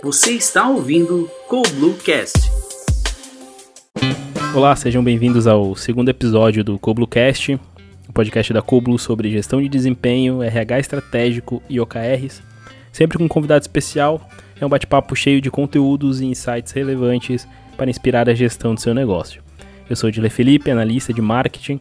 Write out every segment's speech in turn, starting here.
Você está ouvindo CoBlueCast. Olá, sejam bem-vindos ao segundo episódio do CoBlueCast, o podcast da CoBlue sobre gestão de desempenho, RH estratégico e OKRs. Sempre com um convidado especial, é um bate-papo cheio de conteúdos e insights relevantes para inspirar a gestão do seu negócio. Eu sou o Dile Felipe, analista de marketing,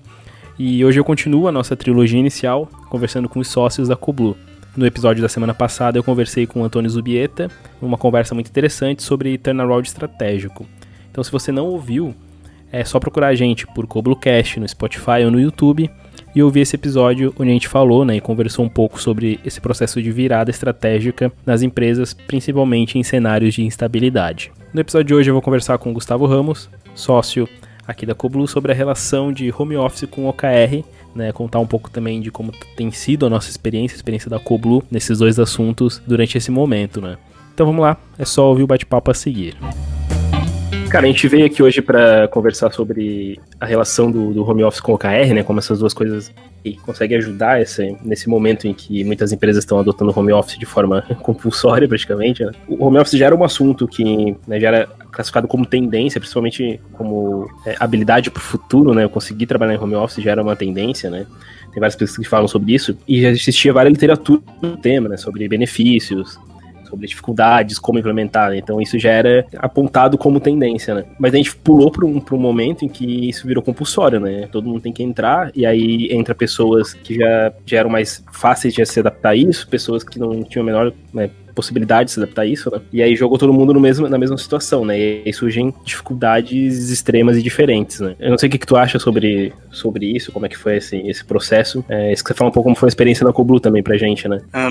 e hoje eu continuo a nossa trilogia inicial, conversando com os sócios da CoBlue. No episódio da semana passada eu conversei com o Antônio Zubieta, uma conversa muito interessante sobre turnaround estratégico. Então se você não ouviu, é só procurar a gente por CoBlueCast no Spotify ou no YouTube e ouvir esse episódio onde a gente falou, e conversou um pouco sobre esse processo de virada estratégica nas empresas, principalmente em cenários de instabilidade. No episódio de hoje eu vou conversar com o Gustavo Ramos, sócio aqui da CoBlue, sobre a relação de home office com OKR, contar um pouco também de como tem sido a nossa experiência, a experiência da CoBlue nesses dois assuntos durante esse momento, Então vamos lá, é só ouvir o bate-papo a seguir. Cara, a gente veio aqui hoje para conversar sobre a relação do home office com o OKR, como essas duas coisas conseguem ajudar nesse momento em que muitas empresas estão adotando home office de forma compulsória, praticamente. O home office já era um assunto que já era classificado como tendência, principalmente como habilidade para o futuro, Eu conseguir trabalhar em home office já era uma tendência, Tem várias pessoas que falam sobre isso, e já existia várias literatura no tema, sobre benefícios, sobre dificuldades, como implementar, Então isso já era apontado como tendência, Mas a gente pulou para um momento em que isso virou compulsório, Todo mundo tem que entrar, e aí entra pessoas que já eram mais fáceis de se adaptar a isso, pessoas que não tinham a menor possibilidade de se adaptar a isso, E aí jogou todo mundo na mesma situação, E aí surgem dificuldades extremas e diferentes, Eu não sei o que tu acha sobre isso, como é que foi esse processo. Se você falar um pouco como foi a experiência na CoBlue também pra gente,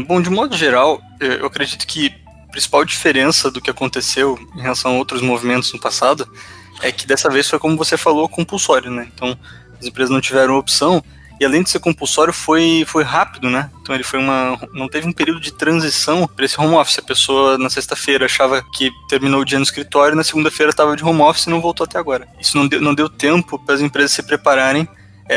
Bom, de modo geral, eu acredito que a principal diferença do que aconteceu em relação a outros movimentos no passado é que dessa vez foi, como você falou, compulsório, Então, as empresas não tiveram opção. E além de ser compulsório, foi rápido, Então ele não teve um período de transição para esse home office. A pessoa na sexta-feira achava que terminou o dia no escritório, na segunda-feira estava de home office e não voltou até agora. Isso não deu tempo para as empresas se prepararem.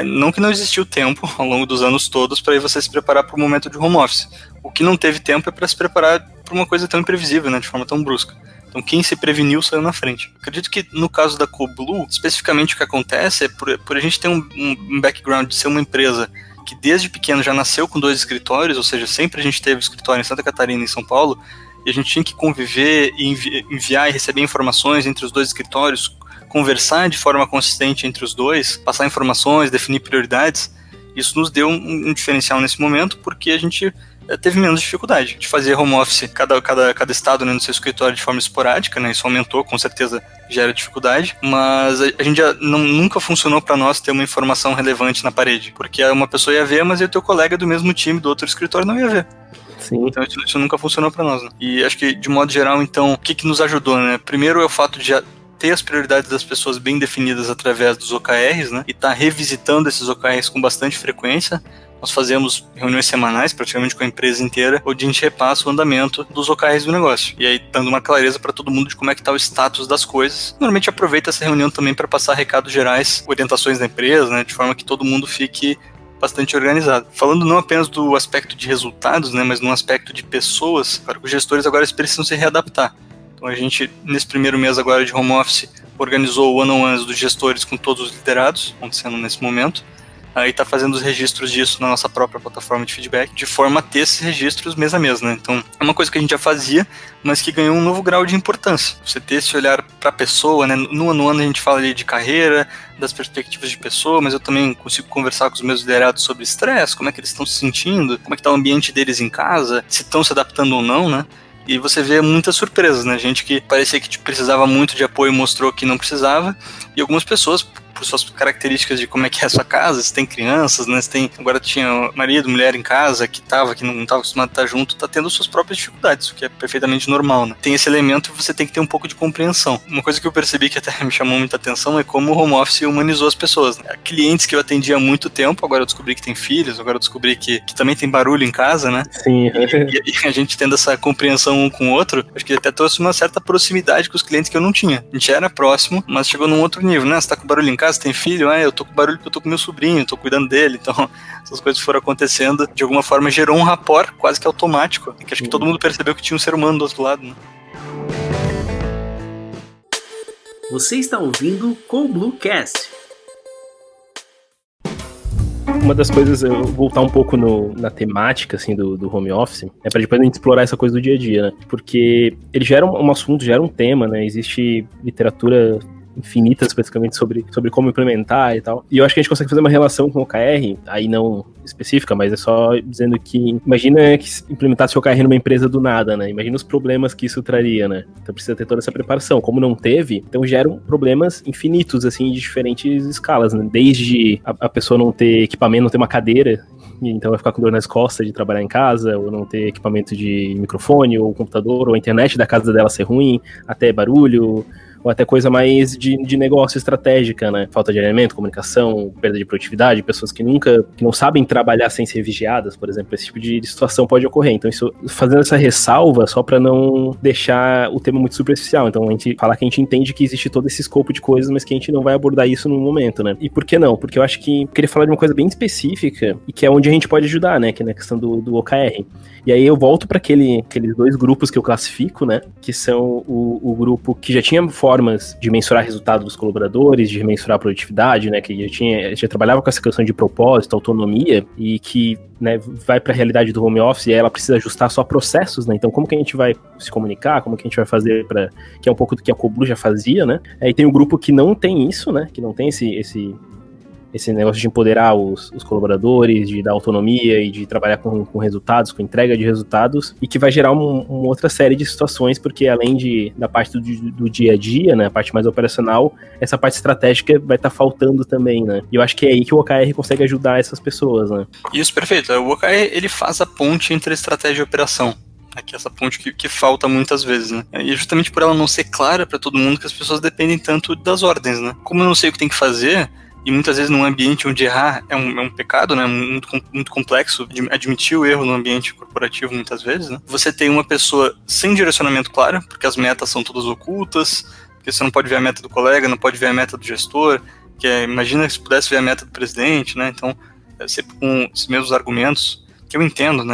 Não que não existiu tempo ao longo dos anos todos para você se preparar para o momento de home office. O que não teve tempo é para se preparar para uma coisa tão imprevisível, de forma tão brusca. Então quem se preveniu saiu na frente. Acredito que no caso da CoBlue, especificamente o que acontece é por a gente ter um background de ser uma empresa que desde pequeno já nasceu com 2 escritórios, ou seja, sempre a gente teve escritório em Santa Catarina e em São Paulo, e a gente tinha que conviver e enviar e receber informações entre os 2 escritórios, conversar de forma consistente entre os dois, passar informações, definir prioridades. Isso nos deu um diferencial nesse momento, porque a gente teve menos dificuldade de fazer home office, cada estado no seu escritório de forma esporádica, Isso aumentou, com certeza gera dificuldade, mas a gente nunca funcionou para nós ter uma informação relevante na parede, porque uma pessoa ia ver, mas o teu colega do mesmo time, do outro escritório, não ia ver. Sim. Então isso nunca funcionou para nós, E acho que, de modo geral, então, o que nos ajudou, Primeiro é o fato de já ter as prioridades das pessoas bem definidas através dos OKRs, E estar revisitando esses OKRs com bastante frequência. Nós fazemos reuniões semanais, praticamente com a empresa inteira, onde a gente repassa o andamento dos OKRs do negócio. E aí, dando uma clareza para todo mundo de como é que está o status das coisas. Normalmente aproveita essa reunião também para passar recados gerais, orientações da empresa, de forma que todo mundo fique bastante organizado. Falando não apenas do aspecto de resultados, mas no aspecto de pessoas, claro que os gestores agora precisam se readaptar. Então a gente, nesse primeiro mês agora de home office, organizou o one-on-ones dos gestores com todos os liderados, acontecendo nesse momento. Aí está fazendo os registros disso na nossa própria plataforma de feedback, de forma a ter esses registros mês a mês, Então, é uma coisa que a gente já fazia, mas que ganhou um novo grau de importância. Você ter esse olhar para a pessoa, No ano a gente fala ali de carreira, das perspectivas de pessoa, mas eu também consigo conversar com os meus liderados sobre estresse, como é que eles estão se sentindo, como é que está o ambiente deles em casa, se estão se adaptando ou não, E você vê muitas surpresas, Gente que parecia que precisava muito de apoio mostrou que não precisava, e algumas pessoas, por suas características de como é que é a sua casa, se tem crianças, agora tinha marido, mulher em casa, que não estava acostumado a estar junto, está tendo suas próprias dificuldades, o que é perfeitamente normal, Tem esse elemento e você tem que ter um pouco de compreensão. Uma coisa que eu percebi que até me chamou muita atenção é como o home office humanizou as pessoas, Clientes que eu atendia há muito tempo, agora eu descobri que tem filhos, agora eu descobri que também tem barulho em casa, Sim. E a gente tendo essa compreensão um com o outro, acho que até trouxe uma certa proximidade com os clientes que eu não tinha. A gente era próximo, mas chegou num outro nível, Você tá com barulho em casa, tem filho? Eu tô com barulho porque eu tô com meu sobrinho, tô cuidando dele. Então, essas coisas foram acontecendo. De alguma forma, gerou um rapport quase que automático. Que acho que todo mundo percebeu que tinha um ser humano do outro lado, Você está ouvindo o CoBlueCast. Uma das coisas, eu vou voltar um pouco na temática, assim, do home office, pra depois a gente explorar essa coisa do dia a dia, né? Porque ele gera um assunto, gera um tema, né? Existe literatura infinitas, praticamente, sobre como implementar e tal. E eu acho que a gente consegue fazer uma relação com o OKR, aí não específica, mas é só dizendo que, imagina que implementasse o OKR numa empresa do nada, né? Imagina os problemas que isso traria, né? Então precisa ter toda essa preparação. Como não teve, então geram problemas infinitos, assim, de diferentes escalas, né? Desde a pessoa não ter equipamento, não ter uma cadeira, então vai ficar com dor nas costas de trabalhar em casa, ou não ter equipamento de microfone, ou computador, ou a internet da casa dela ser ruim, até barulho, ou até coisa mais de negócio estratégica, né? Falta de alinhamento, comunicação, perda de produtividade, pessoas que não sabem trabalhar sem ser vigiadas, por exemplo, esse tipo de situação pode ocorrer. Então, isso, fazendo essa ressalva, só para não deixar o tema muito superficial. Então, a gente falar que a gente entende que existe todo esse escopo de coisas, mas que a gente não vai abordar isso no momento, né? E por que não? Porque eu acho que eu queria falar de uma coisa bem específica e que é onde a gente pode ajudar, né? Que é na questão do OKR. E aí eu volto para aqueles dois grupos que eu classifico, né? Que são o grupo que já tinha formas de mensurar resultado dos colaboradores, de mensurar a produtividade, né? Que já trabalhava com essa questão de propósito, autonomia, e que, né, vai para a realidade do home office e aí ela precisa ajustar só processos, né? Então, como que a gente vai se comunicar? Como que a gente vai fazer que é um pouco do que a CoBlue já fazia, né? Aí tem o grupo que não tem isso, né? Que não tem esse negócio de empoderar os colaboradores, de dar autonomia e de trabalhar com resultados, com entrega de resultados, e que vai gerar uma outra série de situações, porque além da parte do dia a dia, né, a parte mais operacional, essa parte estratégica vai estar faltando também, né? E eu acho que é aí que o OKR consegue ajudar essas pessoas, né? Isso, perfeito. O OKR, ele faz a ponte entre a estratégia e a operação. Aqui essa ponte que falta muitas vezes, né? E é justamente por ela não ser clara para todo mundo que as pessoas dependem tanto das ordens, né? Como eu não sei o que tem que fazer, e muitas vezes num ambiente onde errar é um pecado, né, muito complexo, admitir o erro no ambiente corporativo muitas vezes, né, você tem uma pessoa sem direcionamento claro, porque as metas são todas ocultas, porque você não pode ver a meta do colega, não pode ver a meta do gestor, imagina se pudesse ver a meta do presidente, né, então, sempre com esses mesmos argumentos, que eu entendo,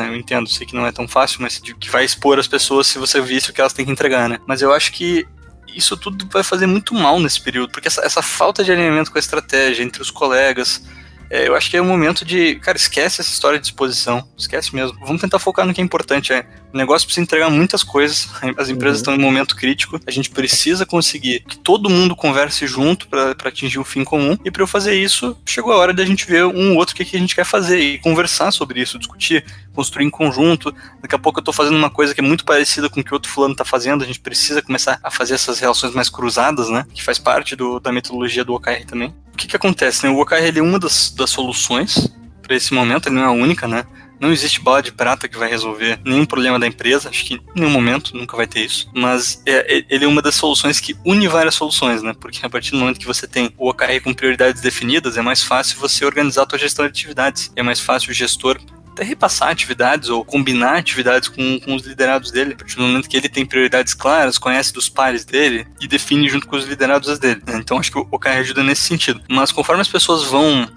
sei que não é tão fácil, mas que vai expor as pessoas se você visse o que elas têm que entregar, né, mas eu acho que isso tudo vai fazer muito mal nesse período, porque essa falta de alinhamento com a estratégia entre os colegas, eu acho que é o momento de, cara, esquece essa história de exposição, esquece mesmo, vamos tentar focar no que é importante, o negócio precisa entregar muitas coisas, as empresas estão em um momento crítico, a gente precisa conseguir que todo mundo converse junto para atingir um fim comum, e para eu fazer isso, chegou a hora de a gente ver um ou outro o que a gente quer fazer, e conversar sobre isso, discutir, construir em conjunto. Daqui a pouco eu tô fazendo uma coisa que é muito parecida com o que o outro fulano tá fazendo, a gente precisa começar a fazer essas relações mais cruzadas, né, que faz parte da metodologia do OKR também. O que acontece, né, o OKR ele é uma das soluções para esse momento, ele não é a única, né, não existe bala de prata que vai resolver nenhum problema da empresa, acho que em nenhum momento nunca vai ter isso, mas ele é uma das soluções que une várias soluções, né, porque a partir do momento que você tem o OKR com prioridades definidas, é mais fácil você organizar a tua gestão de atividades, é mais fácil o gestor até repassar atividades ou combinar atividades com os liderados dele, a partir do momento que ele tem prioridades claras, conhece dos pares dele e define junto com os liderados as dele. Então acho que o OKR ajuda nesse sentido. Mas conforme as pessoas vão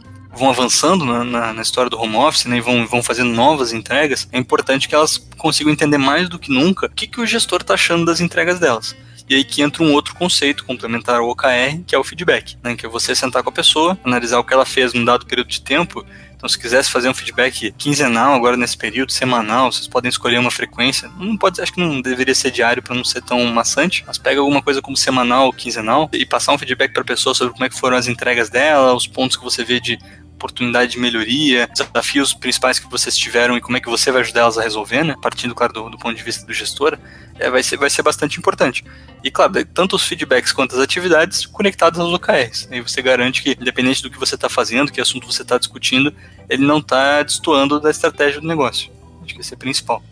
avançando na história do home office, né, e vão fazendo novas entregas, é importante que elas consigam entender mais do que nunca o que o gestor está achando das entregas delas. E aí que entra um outro conceito complementar ao OKR, que é o feedback, né, que é você sentar com a pessoa, analisar o que ela fez num dado período de tempo. Então, se quisesse fazer um feedback quinzenal agora nesse período, semanal, vocês podem escolher uma frequência. Acho que não deveria ser diário para não ser tão maçante, mas pega alguma coisa como semanal ou quinzenal e passar um feedback para a pessoa sobre como é que foram as entregas dela, os pontos que você vê de oportunidade de melhoria, desafios principais que vocês tiveram e como é que você vai ajudar elas a resolver, né? Partindo, claro, do ponto de vista do gestor, vai ser bastante importante. E, claro, tanto os feedbacks quanto as atividades conectadas aos OKRs. Aí você garante que, independente do que você está fazendo, que assunto você está discutindo, ele não está destoando da estratégia do negócio. Acho que esse é o principal.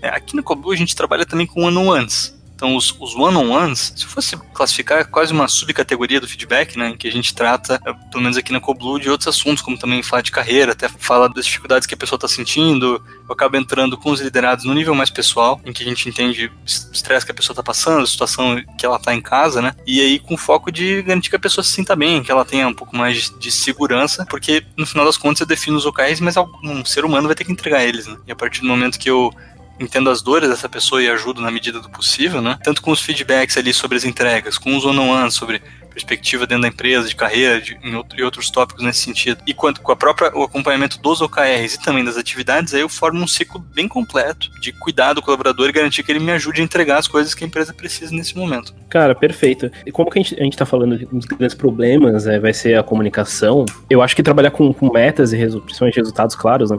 Aqui no CoBlue a gente trabalha também com one-on-ones. Então, os one-on-ones, se eu fosse classificar, é quase uma subcategoria do feedback, né, em que a gente trata, pelo menos aqui na CoBlue, de outros assuntos, como também falar de carreira, até fala das dificuldades que a pessoa está sentindo. Eu acabo entrando com os liderados no nível mais pessoal, em que a gente entende o estresse que a pessoa está passando, a situação que ela está em casa, né, e aí com foco de garantir que a pessoa se sinta bem, que ela tenha um pouco mais de segurança, porque no final das contas eu defino os OKRs, mas um ser humano vai ter que entregar eles, né, e a partir do momento que eu entendo as dores dessa pessoa e ajudo na medida do possível, né? Tanto com os feedbacks ali sobre as entregas, com os one-on-one sobre perspectiva dentro da empresa, de carreira, e outros tópicos nesse sentido. E quanto com o acompanhamento dos OKRs e também das atividades, aí eu formo um ciclo bem completo de cuidar do colaborador e garantir que ele me ajude a entregar as coisas que a empresa precisa nesse momento. Cara, perfeito. E como que a gente tá falando de uns grandes problemas, vai ser a comunicação, eu acho que trabalhar com metas e principalmente resultados claros, né?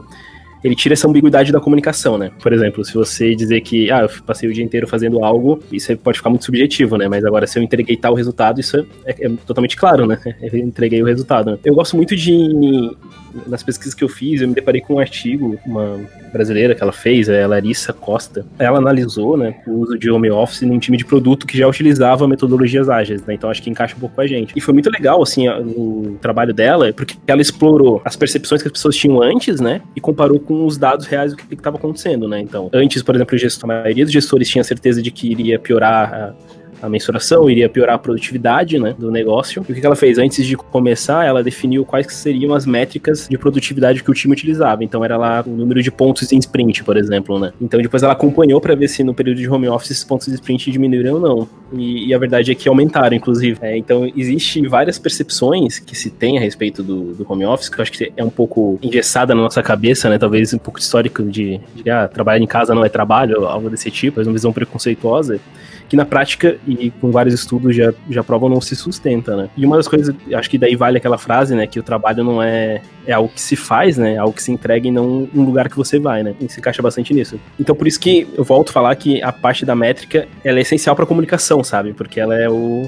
Ele tira essa ambiguidade da comunicação, né? Por exemplo, se você dizer que, eu passei o dia inteiro fazendo algo, isso pode ficar muito subjetivo, né? Mas agora, se eu entreguei tal resultado, isso é totalmente claro, né? Eu entreguei o resultado. Né? Eu gosto muito nas pesquisas que eu fiz, eu me deparei com um artigo, uma brasileira que ela fez, a Larissa Costa. Ela analisou, né, o uso de home office num time de produto que já utilizava metodologias ágeis, né? Então acho que encaixa um pouco com a gente. E foi muito legal, assim, o trabalho dela, porque ela explorou as percepções que as pessoas tinham antes, né? E comparou com os dados reais do que estava acontecendo, né? Então, antes, por exemplo, a maioria dos gestores tinha certeza de que iria piorar a mensuração, iria piorar a produtividade, né, do negócio. E o que ela fez? Antes de começar, ela definiu quais seriam as métricas de produtividade que o time utilizava. Então era lá o número de pontos em sprint, por exemplo, né? Então depois ela acompanhou para ver se no período de home office esses pontos de sprint diminuíram ou não. E a verdade é que aumentaram, inclusive. Então existe várias percepções que se tem a respeito do home office, que eu acho que é um pouco engessada na nossa cabeça, né? Talvez um pouco histórico de trabalhar em casa não é trabalho, algo desse tipo, uma visão preconceituosa, que na prática, e com vários estudos já provam, não se sustenta, né? E uma das coisas, acho que daí vale aquela frase, né, que o trabalho não é algo que se faz, né, algo que se entrega e não um lugar que você vai, né? E se encaixa bastante nisso. Então por isso que eu volto a falar que a parte da métrica, ela é essencial para a comunicação, sabe? Porque ela é o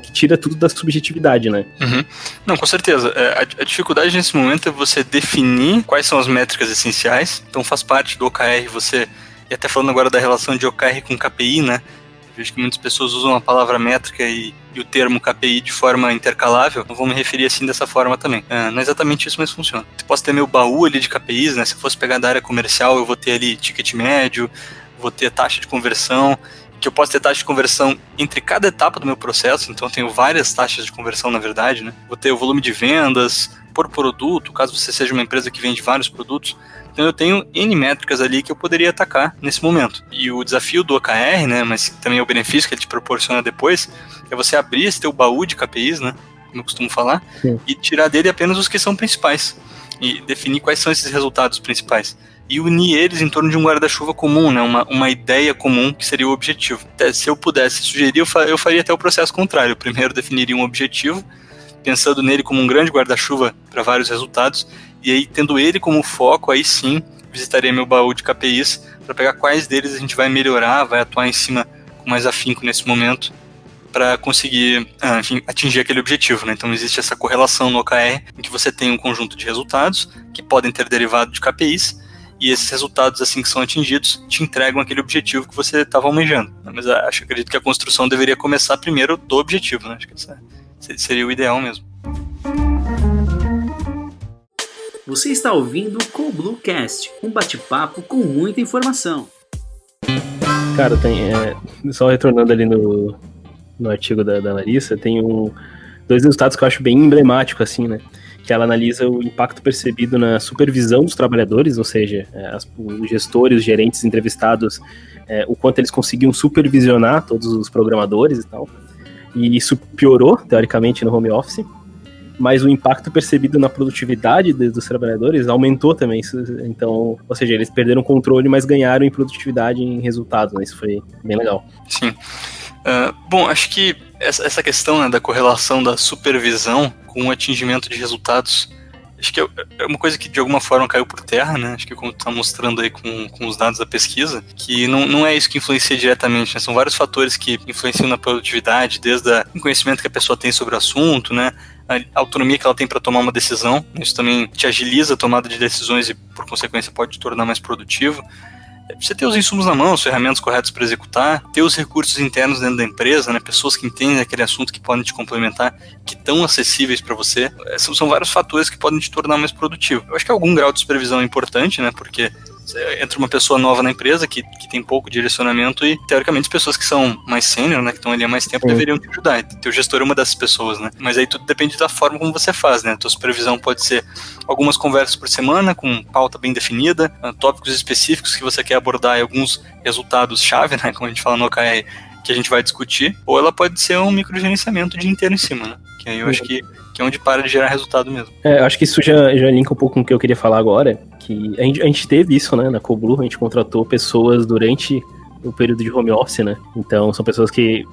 que tira tudo da subjetividade, né? Uhum. Não, com certeza. A dificuldade nesse momento é você definir quais são as métricas essenciais. Então faz parte do OKR você, e até falando agora da relação de OKR com KPI, né? Vejo que muitas pessoas usam a palavra métrica e o termo KPI de forma intercalável. Não vou me referir assim dessa forma também. Não é exatamente isso, mas funciona. Eu posso ter meu baú ali de KPIs, né? Se eu fosse pegar da área comercial, eu vou ter ali ticket médio, vou ter taxa de conversão, que eu posso ter taxa de conversão entre cada etapa do meu processo, então eu tenho várias taxas de conversão, na verdade, né? Vou ter o volume de vendas por produto, caso você seja uma empresa que vende vários produtos. Então eu tenho N métricas ali que eu poderia atacar nesse momento. E o desafio do OKR, né, mas também é o benefício que ele te proporciona depois, é você abrir esse teu baú de KPIs, né, como eu costumo falar, Sim. E tirar dele apenas os que são principais. E definir quais são esses resultados principais. E unir eles em torno de um guarda-chuva comum, né, uma ideia comum que seria o objetivo. Até, se eu pudesse sugerir, eu faria até o processo contrário. Eu primeiro definiria um objetivo, pensando nele como um grande guarda-chuva para vários resultados, e aí, tendo ele como foco, aí sim, visitaria meu baú de KPIs para pegar quais deles a gente vai melhorar, vai atuar em cima com mais afinco nesse momento, para conseguir, enfim, atingir aquele objetivo, né? Então existe essa correlação no OKR, em que você tem um conjunto de resultados que podem ter derivado de KPIs, e esses resultados, assim que são atingidos, te entregam aquele objetivo que você estava almejando. Mas acredito que a construção deveria começar primeiro do objetivo, né? Acho que essa seria o ideal mesmo. Você está ouvindo o CoBlueCast, um bate-papo com muita informação. Cara, só retornando ali no artigo da Larissa, tem dois resultados que eu acho bem emblemáticos, assim, né? Que ela analisa o impacto percebido na supervisão dos trabalhadores, ou seja, os gestores, os gerentes entrevistados, o quanto eles conseguiam supervisionar todos os programadores e tal. E isso piorou, teoricamente, no home office. Mas o impacto percebido na produtividade dos trabalhadores aumentou também. Então, ou seja, eles perderam o controle, mas ganharam em produtividade, em resultados, né? Isso foi bem legal. Sim. Bom, acho que essa questão, né, da correlação da supervisão com o atingimento de resultados, acho que é uma coisa que de alguma forma caiu por terra, né? Acho que como está mostrando aí com os dados da pesquisa, que não é isso que influencia diretamente, né? São vários fatores que influenciam na produtividade, desde o conhecimento que a pessoa tem sobre o assunto, né? A autonomia que ela tem para tomar uma decisão, isso também te agiliza a tomada de decisões e, por consequência, pode te tornar mais produtivo. Você ter os insumos na mão, os ferramentas corretas para executar, ter os recursos internos dentro da empresa, né, pessoas que entendem aquele assunto, que podem te complementar, que estão acessíveis para você. São vários fatores que podem te tornar mais produtivo. Eu acho que algum grau de supervisão é importante, né, porque entra uma pessoa nova na empresa que tem pouco direcionamento e, teoricamente, as pessoas que são mais sênior, né, que estão ali há mais tempo, deveriam te ajudar. Então, teu gestor é uma dessas pessoas, né? Mas aí tudo depende da forma como você faz, né? Tua supervisão pode ser algumas conversas por semana, com pauta bem definida, tópicos específicos que você quer abordar e alguns resultados-chave, né, como a gente fala no OKR, que a gente vai discutir, ou ela pode ser um microgerenciamento o dia inteiro em cima, né? Que aí eu acho que é onde para de gerar resultado mesmo. Eu acho que isso já linka um pouco com o que eu queria falar agora, que a gente teve isso, né, na Coblu, a gente contratou pessoas durante o período de home office, né? Então são pessoas que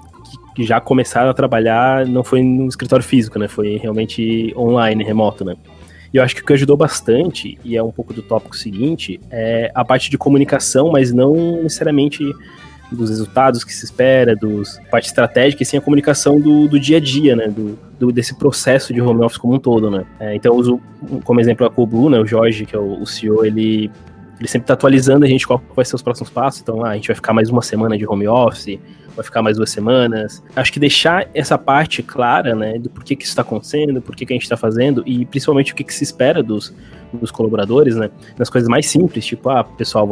já começaram a trabalhar, não foi no escritório físico, né? Foi realmente online, remoto, né? E eu acho que o que ajudou bastante, e é um pouco do tópico seguinte, é a parte de comunicação, mas não necessariamente dos resultados que se espera, parte estratégica, e sim a comunicação do dia a dia, né, desse processo de home office como um todo, né. Então eu uso como exemplo a Coblu, né, o Jorge, que é o CEO, ele sempre está atualizando a gente qual vai ser os próximos passos. Então, a gente vai ficar mais uma semana de home office, vai ficar mais 2 semanas. Acho que deixar essa parte clara, né, do porquê que isso está acontecendo, porquê que a gente está fazendo, e principalmente o que se espera dos colaboradores, né, nas coisas mais simples, tipo, pessoal,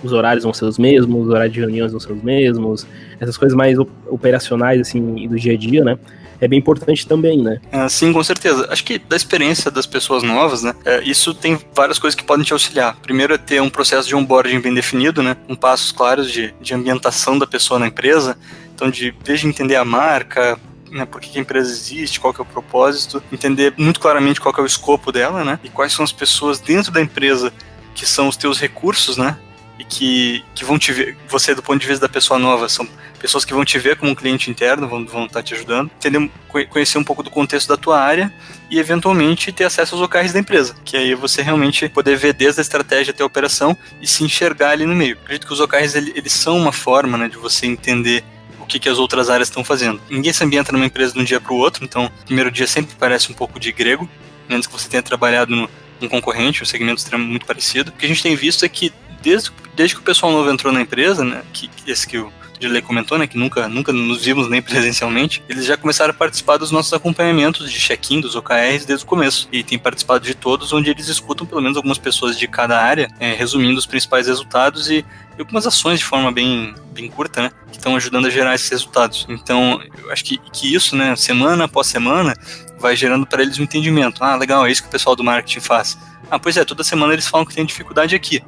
os horários vão ser os mesmos, os horários de reuniões vão ser os mesmos, essas coisas mais operacionais, assim, do dia a dia, né, é bem importante também, né? Sim, com certeza. Acho que da experiência das pessoas novas, né, isso tem várias coisas que podem te auxiliar. Primeiro é ter um processo de onboarding bem definido, né, com passos claros de ambientação da pessoa na empresa. Então, desde entender a marca, né, por que a empresa existe, qual que é o propósito, entender muito claramente qual que é o escopo dela, né, e quais são as pessoas dentro da empresa que são os teus recursos, né, e que vão te ver, você do ponto de vista da pessoa nova, são pessoas que vão te ver como um cliente interno, vão estar te ajudando, entender, conhecer um pouco do contexto da tua área e eventualmente ter acesso aos OKRs da empresa, que aí você realmente poder ver desde a estratégia até a operação e se enxergar ali no meio. Acredito que os OKRs eles são uma forma, né, de você entender o que as outras áreas estão fazendo. Ninguém se ambienta numa empresa de um dia para o outro, então o primeiro dia sempre parece um pouco de grego, menos que você tenha trabalhado num concorrente, um segmento muito parecido. O que a gente tem visto é que desde que o pessoal novo entrou na empresa, né, esse que o Dirley comentou, né, que nunca nos vimos nem presencialmente, eles já começaram a participar dos nossos acompanhamentos de check-in dos OKRs desde o começo, e tem participado de todos, onde eles escutam pelo menos algumas pessoas de cada área, resumindo os principais resultados e algumas ações de forma bem curta, né, que estão ajudando a gerar esses resultados. Então, eu acho que isso, né, semana após semana, vai gerando para eles um entendimento. Legal, é isso que o pessoal do marketing faz. Pois é, toda semana eles falam que tem dificuldade aqui.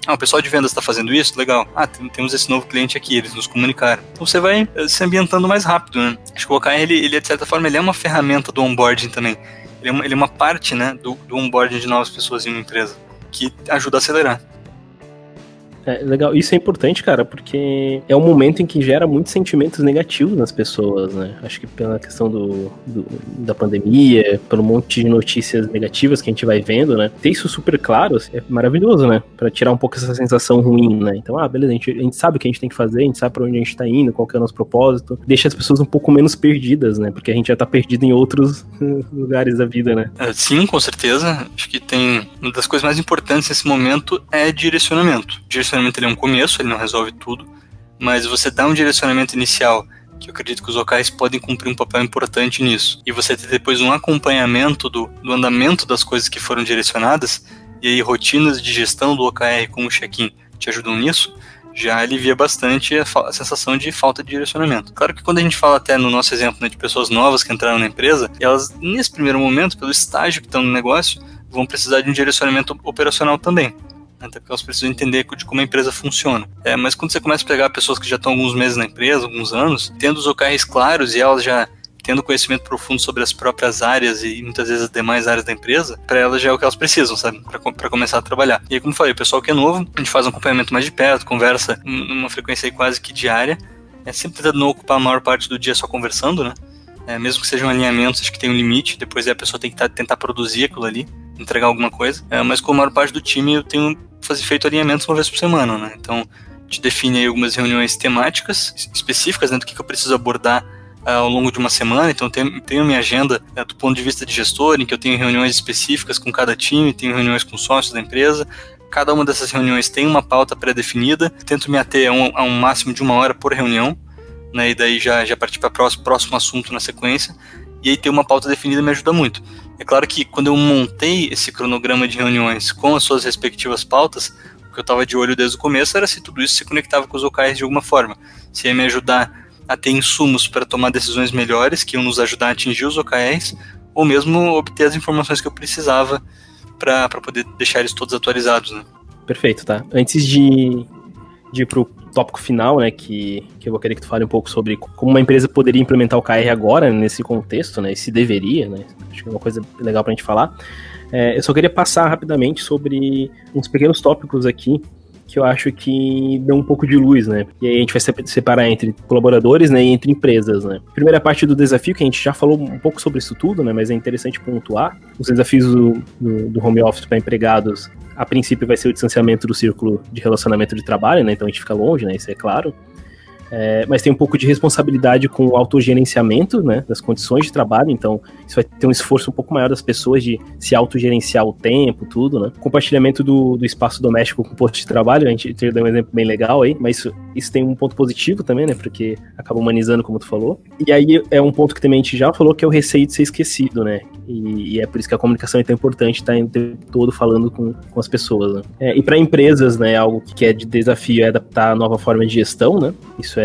O pessoal de vendas está fazendo isso? Legal. Temos esse novo cliente aqui, eles nos comunicaram. Então você vai se ambientando mais rápido, né? Acho que o OKR, ele de certa forma, ele é uma ferramenta do onboarding também. Ele é uma parte, né, do onboarding de novas pessoas em uma empresa, que ajuda a acelerar. Legal, isso é importante, cara, porque é um momento em que gera muitos sentimentos negativos nas pessoas, né? Acho que pela questão da pandemia, pelo monte de notícias negativas que a gente vai vendo, né? Ter isso super claro é maravilhoso, né? Pra tirar um pouco essa sensação ruim, né? Então, beleza, a gente sabe o que a gente tem que fazer, a gente sabe pra onde a gente tá indo, qual que é o nosso propósito. Deixa as pessoas um pouco menos perdidas, né? Porque a gente já tá perdido em outros lugares da vida, né? Sim, com certeza. Acho que uma das coisas mais importantes nesse momento é direcionamento. Ele é um começo, ele não resolve tudo, mas você dá um direcionamento inicial, que eu acredito que os OKRs podem cumprir um papel importante nisso, e você ter depois um acompanhamento do andamento das coisas que foram direcionadas, e aí rotinas de gestão do OKR com o check-in te ajudam nisso, já alivia bastante a sensação de falta de direcionamento. Claro que quando a gente fala até no nosso exemplo, né, de pessoas novas que entraram na empresa, elas nesse primeiro momento, pelo estágio que estão no negócio, vão precisar de um direcionamento operacional também. Até porque elas precisam entender de como a empresa funciona. Mas quando você começa a pegar pessoas que já estão alguns meses na empresa, alguns anos, tendo os OKRs claros e elas já tendo conhecimento profundo sobre as próprias áreas e muitas vezes as demais áreas da empresa, para elas já é o que elas precisam, sabe? Para começar a trabalhar. E aí, como eu falei, o pessoal que é novo, a gente faz um acompanhamento mais de perto, conversa numa frequência aí quase que diária, sempre tentando não ocupar a maior parte do dia só conversando, né? Mesmo que sejam alinhamentos, acho que tem um limite, depois a pessoa tem que tentar produzir aquilo ali, entregar alguma coisa, mas com a maior parte do time eu tenho feito alinhamentos uma vez por semana, né? Então, a gente define aí algumas reuniões temáticas específicas, né, do que eu preciso abordar ao longo de uma semana. Então, tenho minha agenda do ponto de vista de gestor, em que eu tenho reuniões específicas com cada time, tenho reuniões com sócios da empresa. Cada uma dessas reuniões tem uma pauta pré-definida, tento me ater a um máximo de 1 hora por reunião, né, e daí já partir para o próximo assunto na sequência, e aí ter uma pauta definida me ajuda muito. É claro que quando eu montei esse cronograma de reuniões com as suas respectivas pautas, o que eu estava de olho desde o começo era se tudo isso se conectava com os OKRs de alguma forma, se ia me ajudar a ter insumos para tomar decisões melhores, que iam nos ajudar a atingir os OKRs, ou mesmo obter as informações que eu precisava para poder deixar eles todos atualizados, né? Perfeito, tá? Antes de ir pro tópico final, né, que eu vou querer que tu fale um pouco sobre como uma empresa poderia implementar o OKR agora, nesse contexto, né, e se deveria, né, acho que é uma coisa legal pra gente falar. Eu só queria passar rapidamente sobre uns pequenos tópicos aqui, que eu acho que dão um pouco de luz, né? E aí a gente vai separar entre colaboradores, né, e entre empresas, né? Primeira parte do desafio, que a gente já falou um pouco sobre isso tudo, né, mas é interessante pontuar. Os desafios do home office para empregados, a princípio vai ser o distanciamento do círculo de relacionamento de trabalho, né? Então a gente fica longe, né? Isso é claro. Mas tem um pouco de responsabilidade com o autogerenciamento, né, das condições de trabalho, então isso vai ter um esforço um pouco maior das pessoas de se autogerenciar o tempo, tudo, né. Compartilhamento do espaço doméstico com o posto de trabalho, a gente deu um exemplo bem legal aí, mas isso tem um ponto positivo também, né, porque acaba humanizando, como tu falou. E aí é um ponto que também a gente já falou, que é o receio de ser esquecido, né, e é por isso que a comunicação é tão importante, estar o tempo todo falando com as pessoas, né. E para empresas, né, algo que é de desafio é adaptar a nova forma de gestão, né, isso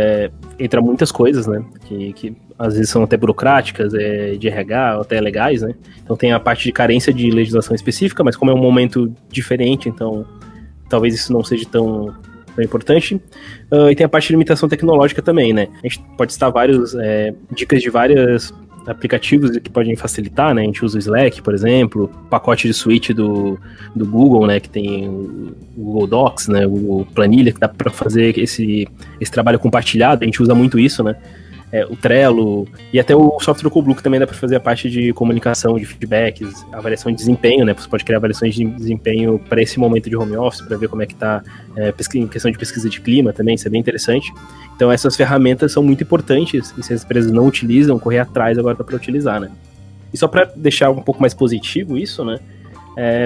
entra muitas coisas, né, que às vezes são até burocráticas, de RH, ou até legais, né, então tem a parte de carência de legislação específica, mas como é um momento diferente, então talvez isso não seja tão importante, e tem a parte de limitação tecnológica também, né, a gente pode citar várias dicas de vários aplicativos que podem facilitar, né? A gente usa o Slack, por exemplo, o pacote de suíte do Google, né? Que tem o Google Docs, né? O Google Planilha, que dá para fazer esse trabalho compartilhado. A gente usa muito isso, né? O Trello e até o software do Coblue, que também dá para fazer a parte de comunicação, de feedbacks, avaliação de desempenho, né? Você pode criar avaliações de desempenho para esse momento de home office, para ver como é que está em questão de pesquisa de clima também, isso é bem interessante. Então essas ferramentas são muito importantes e se as empresas não utilizam, correr atrás agora para utilizar, né? E só para deixar um pouco mais positivo isso, né?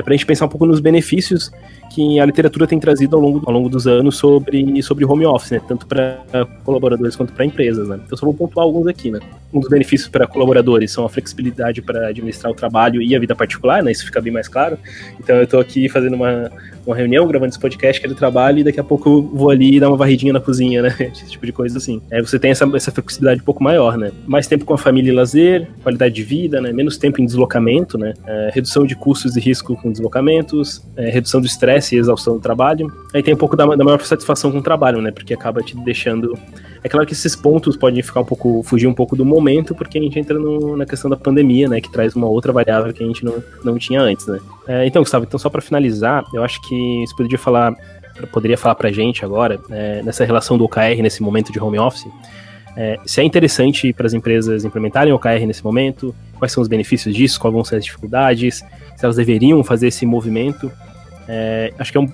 Para a gente pensar um pouco nos benefícios que a literatura tem trazido ao longo dos anos sobre home office, né? Tanto para colaboradores quanto para empresas, né? Então só vou pontuar alguns aqui, né? Um dos benefícios para colaboradores são a flexibilidade para administrar o trabalho e a vida particular, né? Isso fica bem mais claro. Então eu estou aqui fazendo uma reunião, gravando esse podcast que é do trabalho, e daqui a pouco eu vou ali dar uma varridinha na cozinha, né? Esse tipo de coisa assim. Você tem essa flexibilidade um pouco maior, né? Mais tempo com a família e lazer, qualidade de vida, né? Menos tempo em deslocamento, né? Redução de custos e risco com deslocamentos, redução do estresse e exaustão do trabalho. Aí tem um pouco da maior satisfação com o trabalho, né? Porque acaba te deixando... É claro que esses pontos podem fugir um pouco do momento, porque a gente entra na questão da pandemia, né? Que traz uma outra variável que a gente não tinha antes, né? Então, Gustavo, só para finalizar, eu acho que você poderia falar pra gente agora, nessa relação do OKR nesse momento de home office, se é interessante para as empresas implementarem o OKR nesse momento, quais são os benefícios disso, quais vão ser as dificuldades, se elas deveriam fazer esse movimento. Acho que é um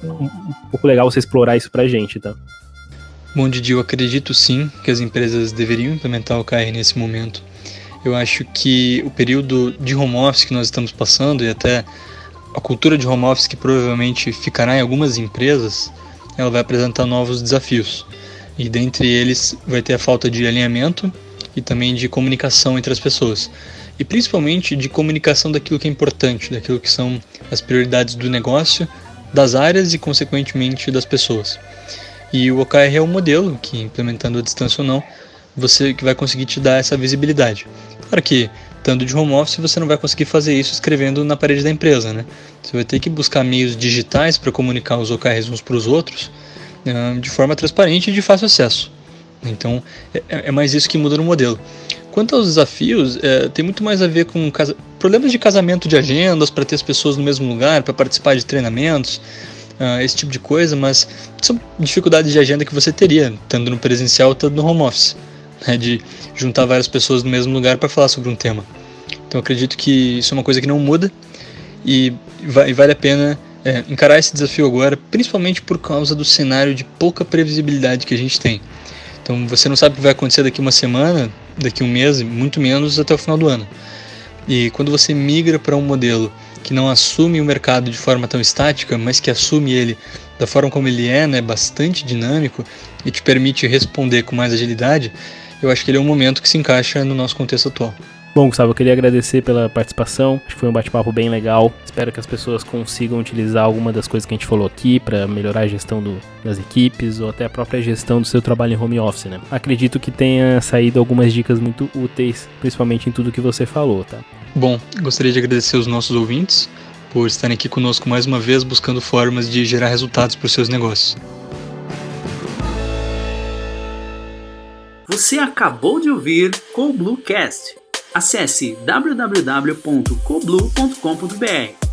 pouco legal você explorar isso pra gente, tá? Bom, Didi, eu acredito sim que as empresas deveriam implementar o OKR nesse momento. Eu acho que o período de home office que nós estamos passando e até a cultura de home office que provavelmente ficará em algumas empresas, ela vai apresentar novos desafios. E dentre eles vai ter a falta de alinhamento e também de comunicação entre as pessoas. E principalmente de comunicação daquilo que é importante, daquilo que são as prioridades do negócio, das áreas e consequentemente das pessoas. E o OKR é um modelo que, implementando à distância ou não, você que vai conseguir te dar essa visibilidade. Claro que, estando de home office, você não vai conseguir fazer isso escrevendo na parede da empresa, né? Você vai ter que buscar meios digitais para comunicar os OKRs uns para os outros de forma transparente e de fácil acesso. Então, é mais isso que muda no modelo. Quanto aos desafios, tem muito mais a ver com problemas de casamento de agendas, para ter as pessoas no mesmo lugar, para participar de treinamentos, esse tipo de coisa, mas são dificuldades de agenda que você teria, estando no presencial ou estando no home office, né, de juntar várias pessoas no mesmo lugar para falar sobre um tema. Então eu acredito que isso é uma coisa que não muda e vale a pena encarar esse desafio agora, principalmente por causa do cenário de pouca previsibilidade que a gente tem. Então você não sabe o que vai acontecer daqui uma semana, daqui um mês, muito menos até o final do ano. E quando você migra para um modelo que não assume o mercado de forma tão estática, mas que assume ele da forma como ele é, né, bastante dinâmico e te permite responder com mais agilidade, eu acho que ele é um momento que se encaixa no nosso contexto atual. Bom, Gustavo, eu queria agradecer pela participação. Acho que foi um bate-papo bem legal. Espero que as pessoas consigam utilizar alguma das coisas que a gente falou aqui para melhorar a gestão das equipes ou até a própria gestão do seu trabalho em home office, né? Acredito que tenha saído algumas dicas muito úteis, principalmente em tudo que você falou, tá? Bom, gostaria de agradecer aos nossos ouvintes por estarem aqui conosco mais uma vez, buscando formas de gerar resultados para os seus negócios. Você acabou de ouvir CoBlueCast. Acesse www.coblu.com.br